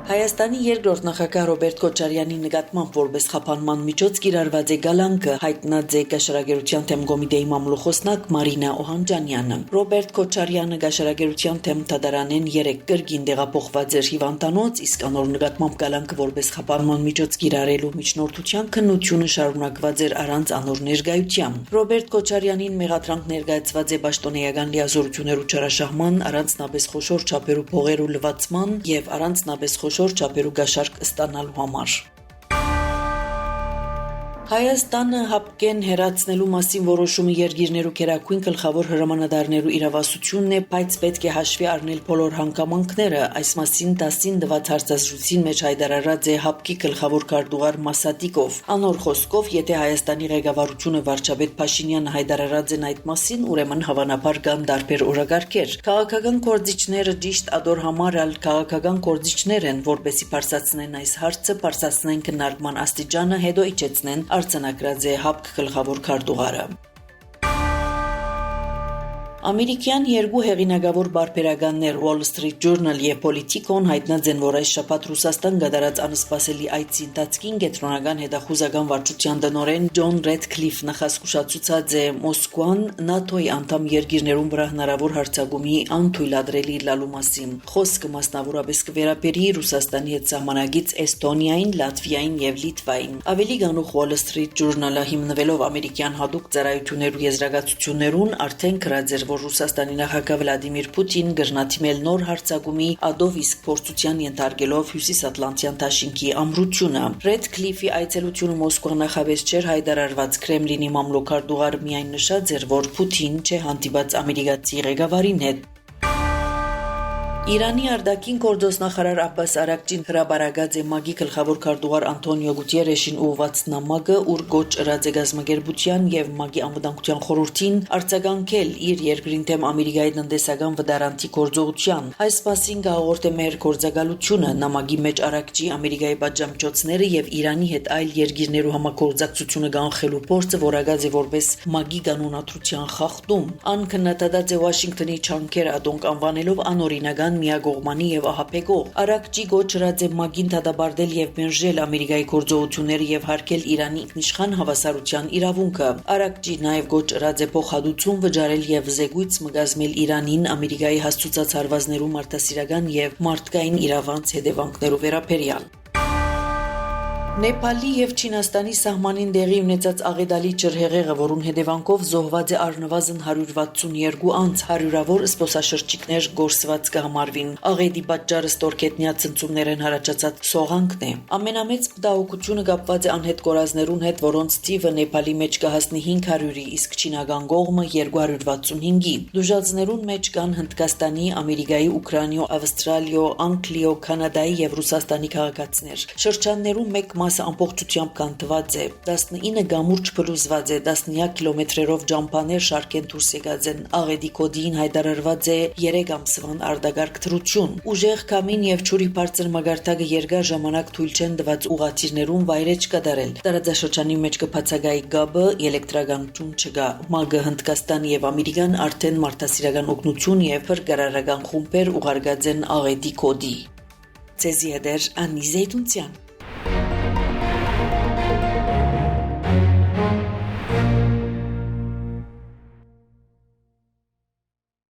Հայաստանի երկրորդ նախագահ Ռոբերտ Քոչարյանի նկատմամբ որպես խափանման միջոց կիրառված է գալանքը, հայտնած է Գաշարագերության թեմ կոմիտեի մամլոխոսնակ Մարինա Օհանջանյանը։ Ռոբերտ Քոչարյանը Գաշարագերության թեմ թադարանեն 3 կրկին տեղափոխված էր հիվանդանոց, իսկ անոր նկատմամբ գալանքը որպես խափանման միջոց կիրառելու միջնորդության քննությունը շարունակված էր առանց անոր ներկայության։ Ռոբերտ Քոչարյանին մեղադրանք ներկայացված է պաշտոնեական լիազորություններու չարաշահման, առանձնապես խոշոր չափերու փողերու լվացման եւ առանձնապես խոշոր չափերու գաշարք ստանալու համար։ Հայաստանը հապկեն հեռացնելու մասին որոշումը երկիրներու քերակույն գլխավոր հրամանատարներու իրավասությունն է, բայց պետք է հաշվի առնել բոլոր հանգամանքները։ Այս մասին 10-ին դված հարցազրույցին մեջ հայտարարած է հապկի գլխավոր քարտուղար Մասատիկով։ Անոր խոսքով, եթե Հայաստանի ղեկավարությունը վարչապետ Փաշինյանը հայտարարած են այդ մասին, ուրեմն հավանաբար կան տարբեր օրակարգեր։ Քաղաքական գործիչները ճիշտ ադոր համար ալ քաղաքական գործիչներ են, որպեսզի բարձրացնեն այս հարցը, բարձրացնեն քննարկման աստիճանը, հետո իջեցնեն արձանագրած է հապկ գլխավոր քարտուղարը։ Ամերիկյան երկու հեղինակավոր բարբերականներ Wall Street Journal եւ Politico-ն հայտնած են, որ այս շաբաթ Ռուսաստան գդարած անսպասելի այցի ընթացքին կենտրոնական հետախուզական վարչության տնօրեն Ջոն Ռեդքլիֆ նախասկուշացուցած է Մոսկվան ՆԱՏՕ-ի անդամ երկիրներուն վրա հնարավոր հարձակումի անթույլատրելի լալու մասին։ Խոսքը մասնավորապես կվերապերի Ռուսաստանի հետ սահմանագից Էստոնիային, Լատվիային եւ Լիտվային։ Ավելի գանուխ Wall Street Journal-ը հիմնվելով ամերիկյան հատուկ ծառայություններու եզրակացություններուն արդեն գրած էր, որ Ռուսաստանի նախագահ Վլադիմիր Պուտին գրնաթիմել նոր հարձակումի ադով իսկ փորձության ենթարկելով Հյուսիսատլանտյան դաշինքի ամրությունը։ Ռեդքլիֆի այցելությունը Մոսկվա նախապես չէր հայտարարված։ Կրեմլինի մամլոքարտուղար միայն նշած էր, որ Պուտին չէ հանդիպած ամերիկացի ղեկավարին հետ։ Իրանի արտաքին գործոստնախարար Աբբաս Արաքչին հրաբարացած է ՄԱԳ-ի գլխավոր քարտուղար Անտոնիո Գուտիերեշին ուղղված նամակը, ուր գոչ ըրած է գազམ་ագերբության եւ ՄԱԳ-ի անվտանգության խորհրդին արձագանքել իր երկրին դեմ Ամերիկայի տնտեսական վտարանքի գործողության։ Այս մասին գաղորդե մեր գործակալությունը նամակի մեջ Արաքչի Ամերիկայի պատժամիջոցները եւ Իրանի հետ այլ երկիրներու համագործակցությունը կանխելու փորձը որակած է որպես ՄԱԳ-ի կանոնադրության խախտում։ Անքննադատած է Վաշինգտոնի չանքեր ադոնք անվանելով անօրինական միագողմանի եւ ահապեկող։ Արաքչի գոչրած է ՄԱԳ-ին դադարել եւ մերժել Ամերիկայի գործողությունները եւ հարգել Իրանի ինքնիշխան հավասարության իրավունքը։ Արաքչի նաեւ գոչրած է փոխհատուցում վճարել եւ զեկույց մգազմել Իրանին Ամերիկայի հաստուցած հարվածներու մարդասիրական եւ մարդկային իրավանց հետևանքներու վերաբերյալ։ Նեպալի եւ Չինաստանի սահմանին տեղի ունեցած աղետալի ջրհեղեղը, որուն հետևանքով զոհված է առնվազն 162 անձ, հարյուրավոր զբոսաշրջիկներ գործված կհամարվին։ Աղետի պատճառը ստորգետնյա ցնցումներ են հարաճած սողանքն է։ Ամենամեծ մտահոգությունը կապված է անհետ կորազներուն հետ, որոնց թիվը Նեպալի մեջ կհասնի 500-ի, իսկ չինական կողմը 265-ի։ Դժվարություններուն մեջ կան Հնդկաստանի, Ամերիկայի, Ուկրաինայի, Ավստրալիայի, Անգլիայի, Կանադայի եւ Ռուսաստանի քաղաքացիներ։ Շրջաններում մեկ մասը ամբողջությամբ կանտված է, 19 գամուրջ փլուզված է, 10 կիլոմետրերով ջամփաներ շարքեն դուրս եկած են։ Աղետի կոդին հայտարարված է 3 ամսվան արտագարկ թրություն։ Ուժեղ քամին եւ ջուրի բարձր մագարտակը երկար ժամանակ թույլ չեն տված ուղղաթիռներուն վայրեջ կատարել։ Տարածաշրջանի մեջ կբացակայի գաբը, էլեկտրականություն չկա։ ՄԱԳ-ը, Հնդկաստանը եւ Ամերիկան արդեն մարդասիրական օգնություն եւ փրկարարական խումբեր ուղարկած են աղետի կոդի։ Ցեզի Անի Զեյդունցյան